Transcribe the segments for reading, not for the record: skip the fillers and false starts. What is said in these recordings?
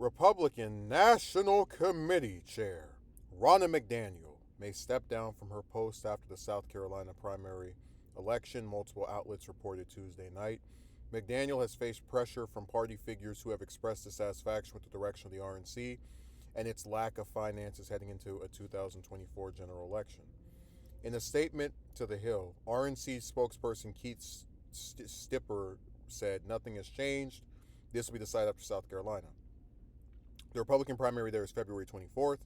Republican National Committee Chair Ronna McDaniel may step down from her post after the South Carolina primary election, multiple outlets reported Tuesday night. McDaniel has faced pressure from party figures who have expressed dissatisfaction with the direction of the RNC and its lack of finances heading into a 2024 general election. In a statement to The Hill, RNC spokesperson Keith Stipper said nothing has changed. This will be decided after South Carolina. The Republican primary there is February 24th.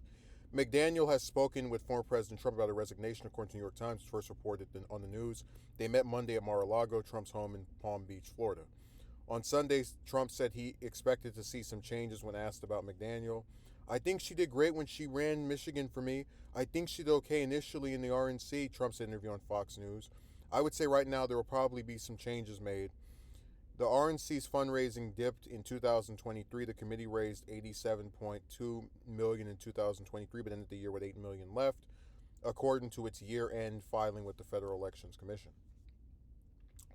McDaniel has spoken with former President Trump about a resignation, according to the New York Times, first reported on the news. They met Monday at Mar-a-Lago, Trump's home in Palm Beach, Florida. On Sunday, Trump said he expected to see some changes when asked about McDaniel. I think she did great when she ran Michigan for me. I think she did okay initially in the RNC, Trump said in an interview on Fox News. I would say right now there will probably be some changes made. The RNC's fundraising dipped in 2023. The committee raised $87.2 million in 2023, but ended the year with $8 million left, according to its year-end filing with the Federal Elections Commission.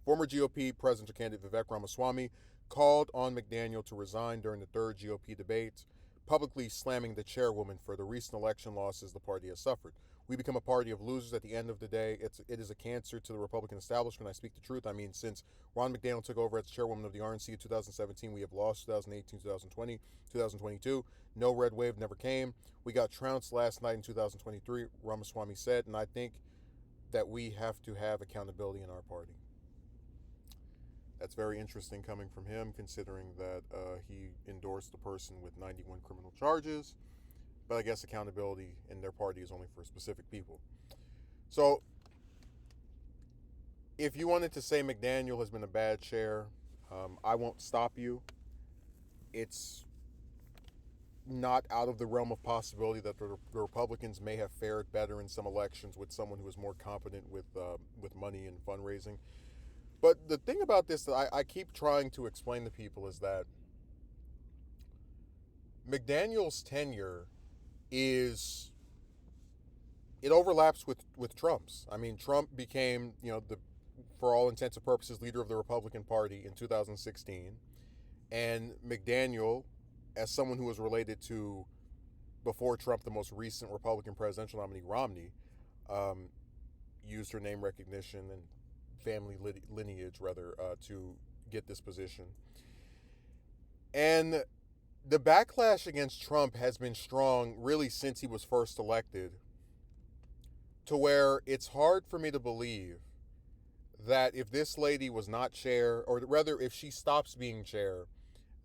Former GOP presidential candidate Vivek Ramaswamy called on McDaniel to resign during the third GOP debate, publicly slamming the chairwoman for the recent election losses the party has suffered. We become a party of losers at the end of the day. It is a cancer to the Republican establishment. I speak the truth. I mean, since Ron McDaniel took over as chairwoman of the RNC in 2017, we have lost 2018, 2020, 2022. No red wave never came. We got trounced last night in 2023, Ramaswamy said, and I think that we have to have accountability in our party. That's very interesting coming from him, considering that he endorsed a person with 91 criminal charges. But I guess accountability in their party is only for specific people. So, if you wanted to say McDaniel has been a bad chair, I won't stop you. It's not out of the realm of possibility that the Republicans may have fared better in some elections with someone who is more competent with money and fundraising. But the thing about this that I keep trying to explain to people is that McDaniel's tenure it overlaps with Trump's. I mean, Trump became, for all intents and purposes, leader of the Republican Party in 2016. And McDaniel, as someone who was related to, before Trump, the most recent Republican presidential nominee, Romney, used her name recognition and family lineage, to get this position. And the backlash against Trump has been strong really since he was first elected, to where it's hard for me to believe that if this lady was not chair, or rather if she stops being chair,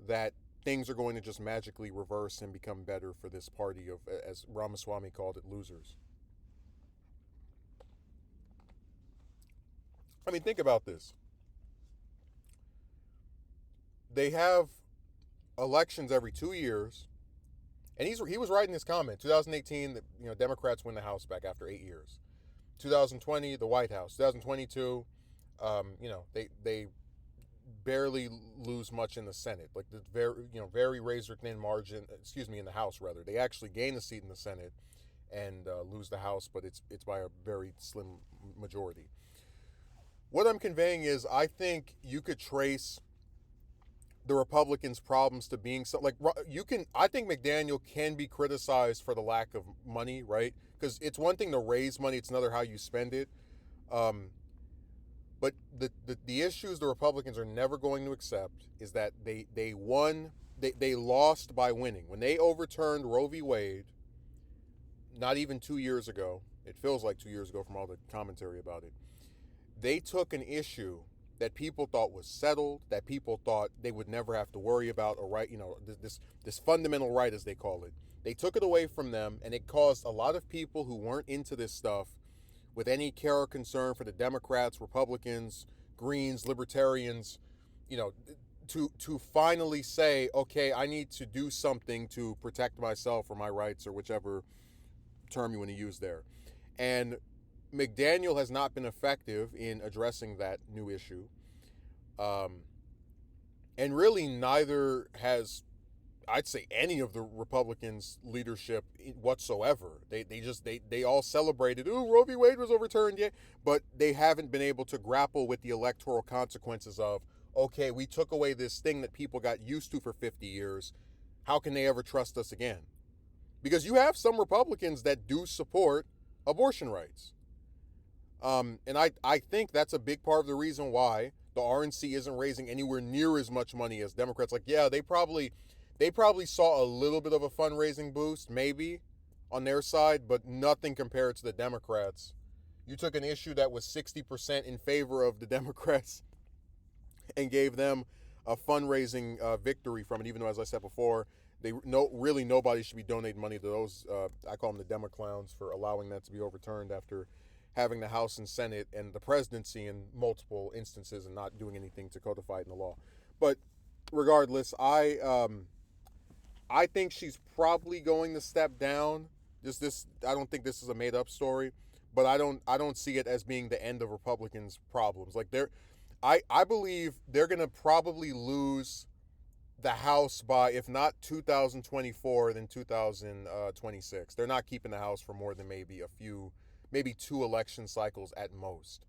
that things are going to just magically reverse and become better for this party of, as Ramaswamy called it, losers. I mean, think about this. They have elections every 2 years, and he was right in his comment. 2018, Democrats win the House back after 8 years. 2020, the White House. 2022, they barely lose much in the Senate, like the very razor thin margin. In the House rather. They actually gain a seat in the Senate and lose the House, but it's by a very slim majority. What I'm conveying is, I think you could trace the Republicans' problems to being I think McDaniel can be criticized for the lack of money, right? Because it's one thing to raise money, it's another how you spend it. But the issues the Republicans are never going to accept is that they lost by winning. When they overturned Roe v. Wade, not even 2 years ago, it feels like 2 years ago from all the commentary about it, they took an issue that people thought was settled, that people thought they would never have to worry about, or right, this fundamental right, as they call it. They took it away from them, and it caused a lot of people who weren't into this stuff, with any care or concern for the Democrats, Republicans, Greens, Libertarians, to finally say, okay, I need to do something to protect myself or my rights, or whichever term you want to use there. And McDaniel has not been effective in addressing that new issue. And really neither has, I'd say, any of the Republicans' leadership whatsoever. They all celebrated, ooh, Roe v. Wade was overturned, yeah, but they haven't been able to grapple with the electoral consequences of, okay, we took away this thing that people got used to for 50 years. how can they ever trust us again? Because you have some Republicans that do support abortion rights. And I think that's a big part of the reason why the RNC isn't raising anywhere near as much money as Democrats. Like, yeah, they probably saw a little bit of a fundraising boost, maybe, on their side, but nothing compared to the Democrats. You took an issue that was 60% in favor of the Democrats and gave them a fundraising victory from it, even though, as I said before, really nobody should be donating money to those, I call them the Demo clowns, for allowing that to be overturned after having the House and Senate and the presidency in multiple instances and not doing anything to codify it in the law. But regardless, I think she's probably going to step down. I don't think this is a made up story, but I don't see it as being the end of Republicans' problems. Like I believe they're going to probably lose the House by, if not 2024, then 2026. They're not keeping the House for more than maybe 2 election cycles at most.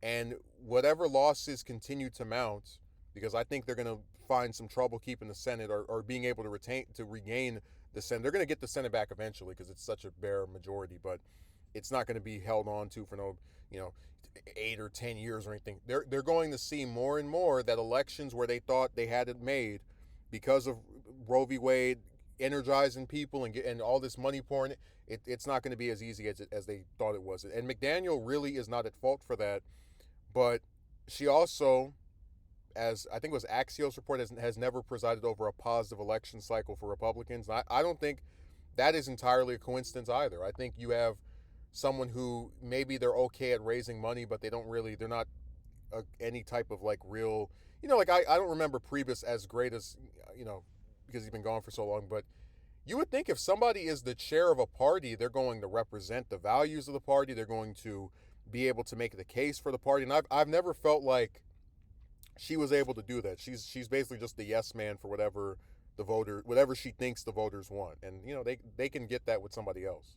And whatever losses continue to mount, because I think they're going to find some trouble keeping the Senate or being able to regain the Senate. They're going to get the Senate back eventually because it's such a bare majority, but it's not going to be held on to for no, 8 or 10 years or anything. They're going to see more and more that elections where they thought they had it made because of Roe v. Wade energizing people and all this money pouring, it's not going to be as easy as they thought it was. And McDaniel really is not at fault for that, but she also, as I think it was Axios report, has never presided over a positive election cycle for Republicans. And I don't think that is entirely a coincidence either. I think you have someone who maybe they're okay at raising money, but they're not any type of like real, like I don't remember Priebus as great as, because he's been gone for so long, but you would think if somebody is the chair of a party, they're going to represent the values of the party. They're going to be able to make the case for the party. And I've never felt like she was able to do that. She's basically just the yes man for whatever she thinks the voters want. And, they can get that with somebody else.